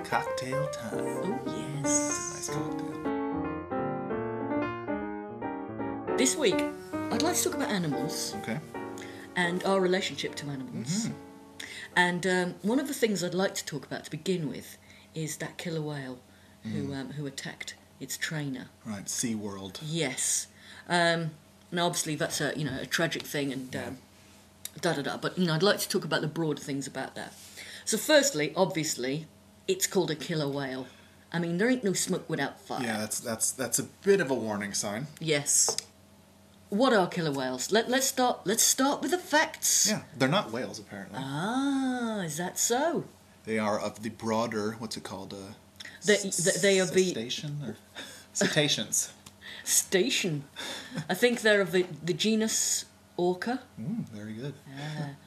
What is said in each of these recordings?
Cocktail time. Oh, yes. Nice cocktail. This week, I'd like to talk about animals Okay. and our relationship to animals. And one of the things I'd like to talk about to begin with is that killer whale who attacked its trainer. Right. SeaWorld. Yes. Now, obviously, that's a tragic thing and da-da-da. But, I'd like to talk about the broad things about that. So, firstly, obviously, it's called a killer whale. I mean, there ain't no smoke without fire. Yeah, that's a bit of a warning sign. Yes. What are killer whales? Let's start with the facts. Yeah, they're not whales apparently. Ah, is that so? They are of the broader, what's it called? They are the cetacean or cetaceans. Station. I think they're of the genus Orca. Very good.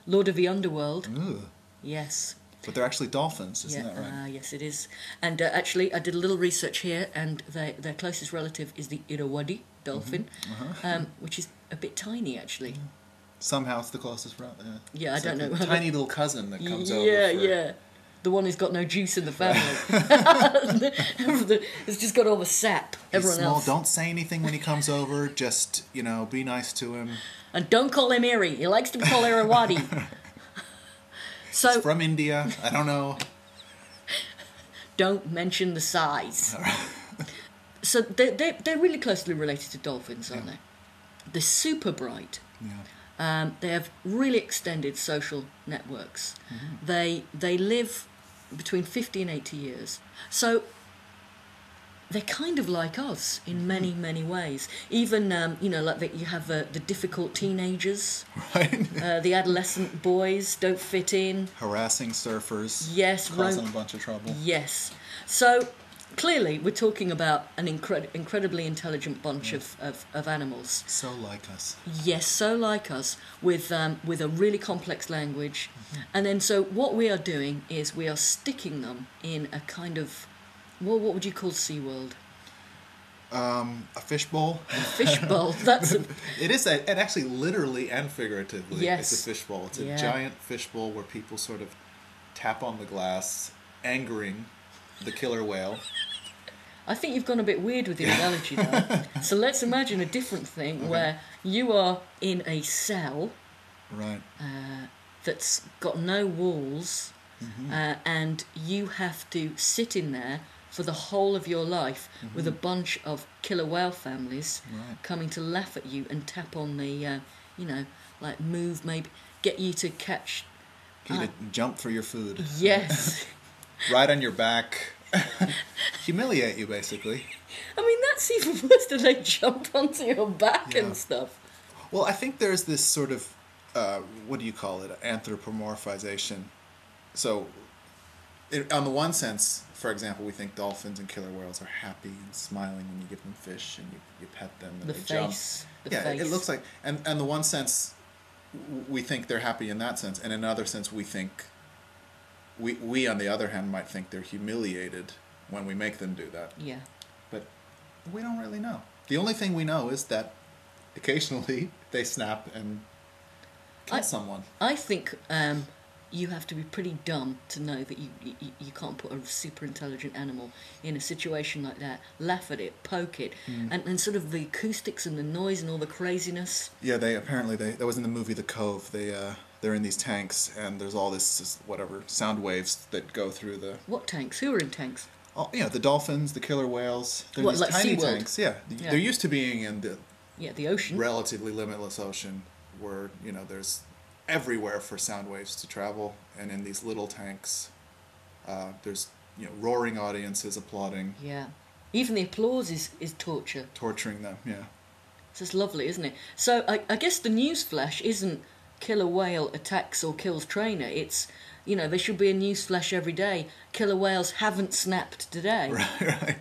Lord of the Underworld. Ooh. Yes. But they're actually dolphins, isn't that right? Yes, it is. And actually, I did a little research here, and their closest relative is the Irrawaddy dolphin, which is a bit tiny, actually. Somehow it's the closest relative. Yeah, I don't know. Tiny little cousin that comes over. Yeah. The one who's got no juice in the family. It's just got all the sap. Everyone He's small. else. Don't say anything when he comes over. Just, be nice to him. And don't call him Erie. He likes to be called Irrawaddy. So, He's from India. I don't know. Don't mention the size. So they're really closely related to dolphins, aren't they? They're super bright. Yeah. They have really extended social networks. They live between 50 and 80 years. So they're kind of like us in many, many ways. Even, like you have the difficult teenagers. Right. The adolescent boys don't fit in. Harassing surfers. Yes. Causing a bunch of trouble. Yes. So clearly we're talking about an incredibly intelligent bunch of animals. So like us. Yes, so like us, with a really complex language. And then so what we are doing is we are sticking them in a kind of, what would you call SeaWorld? A fishbowl. Fishbowl. That's It is, and actually literally and figuratively, Yes. it's a fishbowl. It's a Yeah. giant fishbowl where people sort of tap on the glass, angering the killer whale. I think you've gone a bit weird with your analogy though. So let's imagine a different thing where you are in a cell Right. that's got no walls, and you have to sit in there for the whole of your life with a bunch of killer whale families coming to laugh at you and tap on the, like move, maybe get you to catch. Get you to jump for your food. Yes. Ride on your back. Humiliate you, basically. I mean, that's even worse than they jump onto your back Yeah. and stuff. Well, I think there's this sort of, what do you call it, anthropomorphization. So, on the one sense, for example, we think dolphins and killer whales are happy and smiling when you give them fish and you pet them and The they jump. face. It looks like, and the one sense, we think they're happy in that sense, and in another sense, we think, we on the other hand might think they're humiliated when we make them do that. Yeah. But we don't really know. The only thing we know is that occasionally they snap and kill someone. I think you have to be pretty dumb to know that you can't put a super intelligent animal in a situation like that, laugh at it, poke it, and sort of the acoustics and the noise and all the craziness. Yeah, that was in the movie The Cove. They're in these tanks and there's all this whatever sound waves that go through the. What tanks? Who are in tanks? Oh, the dolphins, the killer whales. They're What, these like tiny SeaWorld? tanks. Yeah, they're used to being in the ocean. relatively limitless ocean, where there's everywhere for sound waves to travel, and in these little tanks, there's roaring audiences applauding. Yeah. Even the applause is torture. Torturing them. Yeah. So it's lovely, isn't it? So I guess the news flash isn't killer whale attacks or kills trainer. It's, there should be a news flash every day. Killer whales haven't snapped today. Right.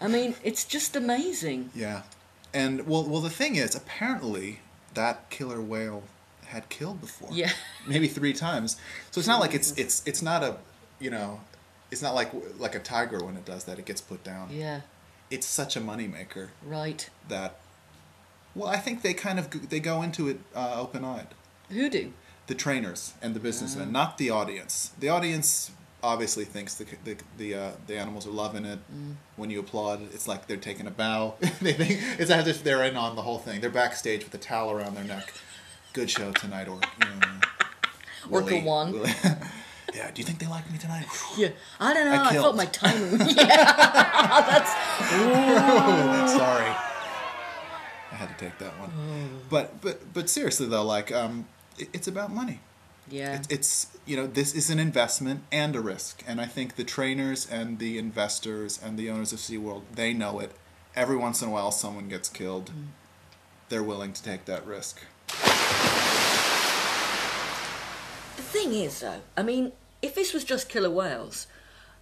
I mean, it's just amazing. Yeah. And well, the thing is, apparently that killer whale had killed before. Yeah. Maybe 3 times. So it's not like it's not a, it's not like a tiger when it does that, it gets put down. Yeah. it's such a moneymaker Right. that, well, I think they go into it open-eyed. Who do? The trainers and the businessmen, not the audience. The audience obviously thinks the animals are loving it. When you applaud, it's like they're taking a bow. They think it's as if they're in on the whole thing. They're backstage with a towel around their neck. Good show tonight, Orca won. Yeah, do you think they like me tonight? Yeah, I don't know. I killed. thought my timing. Yeah, that's. Sorry, I had to take that one. But seriously though, like it's about money. Yeah. It's this is an investment and a risk, and I think the trainers and the investors and the owners of SeaWorld, they know it. Every once in a while, someone gets killed. They're willing to take that risk. The thing is, though, I mean, if this was just killer whales,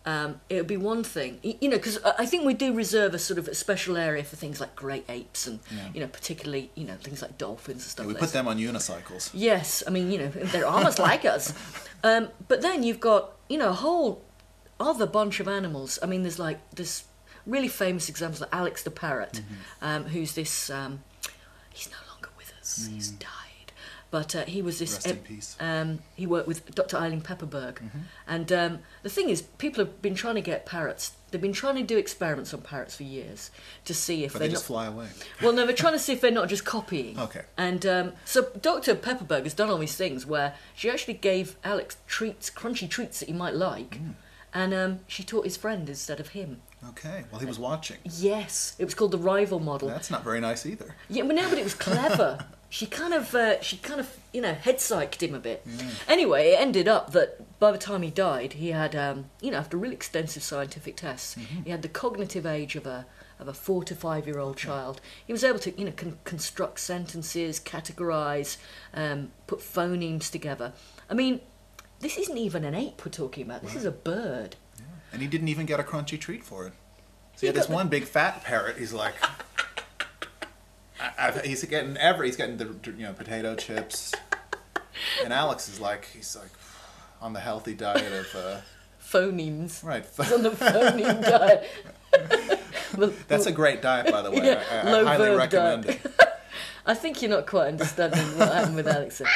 it would be one thing, because I think we do reserve a sort of a special area for things like great apes and, particularly, things like dolphins and stuff We like put that. them on unicycles. Yes, I mean, they're almost like us. But then you've got, a whole other bunch of animals. I mean, there's like this really famous example of Alex the parrot, who's this, he's no longer with us, he's died. But he was this. Rest in peace. He worked with Dr. Eileen Pepperberg, and the thing is, people have been trying to get parrots. They've been trying to do experiments on parrots for years to see if But they're they just not. fly away. Well, no, they're trying to see if they're not just copying. Okay. And so Dr. Pepperberg has done all these things where she actually gave Alex treats, crunchy treats that he might like, and she taught his friend instead of him. Okay. Well, he was watching. Yes, it was called the rival model. That's not very nice either. Yeah, but no, but it was clever. She kind of, head psyched him a bit. Anyway, it ended up that by the time he died, he had, after really extensive scientific tests, he had the cognitive age of a 4 to 5 year old child. He was able to, construct sentences, categorise, put phonemes together. I mean, this isn't even an ape we're talking about. This is a bird. Yeah. And he didn't even get a crunchy treat for it. So he He had this got one big fat parrot. He's like, he's getting the potato chips, and Alex is like, on the healthy diet of Phonemes. right. He's on the phoneme diet. That's a great diet, by the way. Yeah, I low highly verb recommend diet. it. I think you're not quite understanding what happened with Alex there.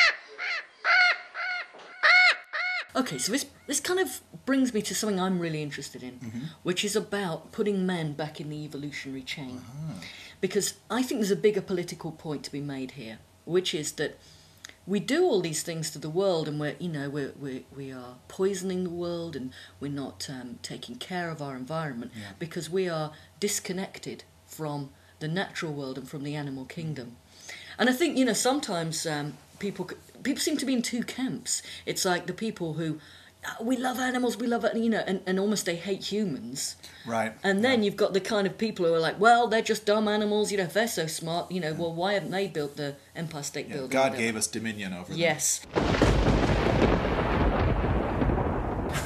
Okay, so this kind of brings me to something I'm really interested in, which is about putting men back in the evolutionary chain. Because I think there's a bigger political point to be made here, which is that we do all these things to the world, and we are poisoning the world, and we're not taking care of our environment because we are disconnected from the natural world and from the animal kingdom. And I think sometimes people seem to be in two camps. It's like the people who we love animals, we love it, and almost they hate humans. Right. And then you've got the kind of people who are like, well, they're just dumb animals. If they're so smart, well, why haven't they built the Empire State Building? God gave us dominion over them. Yes.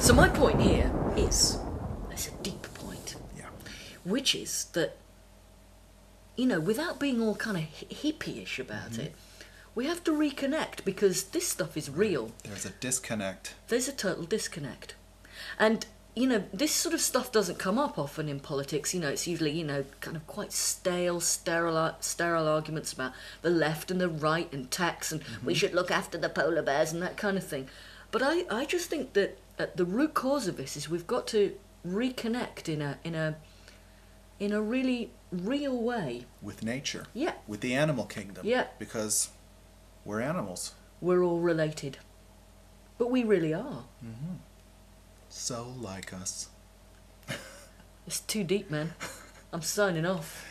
So my point here is, it's a deep point. Yeah. Which is that, without being all kind of hippie-ish about it, we have to reconnect because this stuff is real. There's a disconnect. There's a total disconnect. And, this sort of stuff doesn't come up often in politics. It's usually, kind of quite sterile arguments about the left and the right and tax and we should look after the polar bears and that kind of thing. But I just think that the root cause of this is we've got to reconnect in a really real way. With nature. Yeah. With the animal kingdom. Yeah. Because we're animals. We're all related. But we really are. So like us. It's too deep, man. I'm signing off.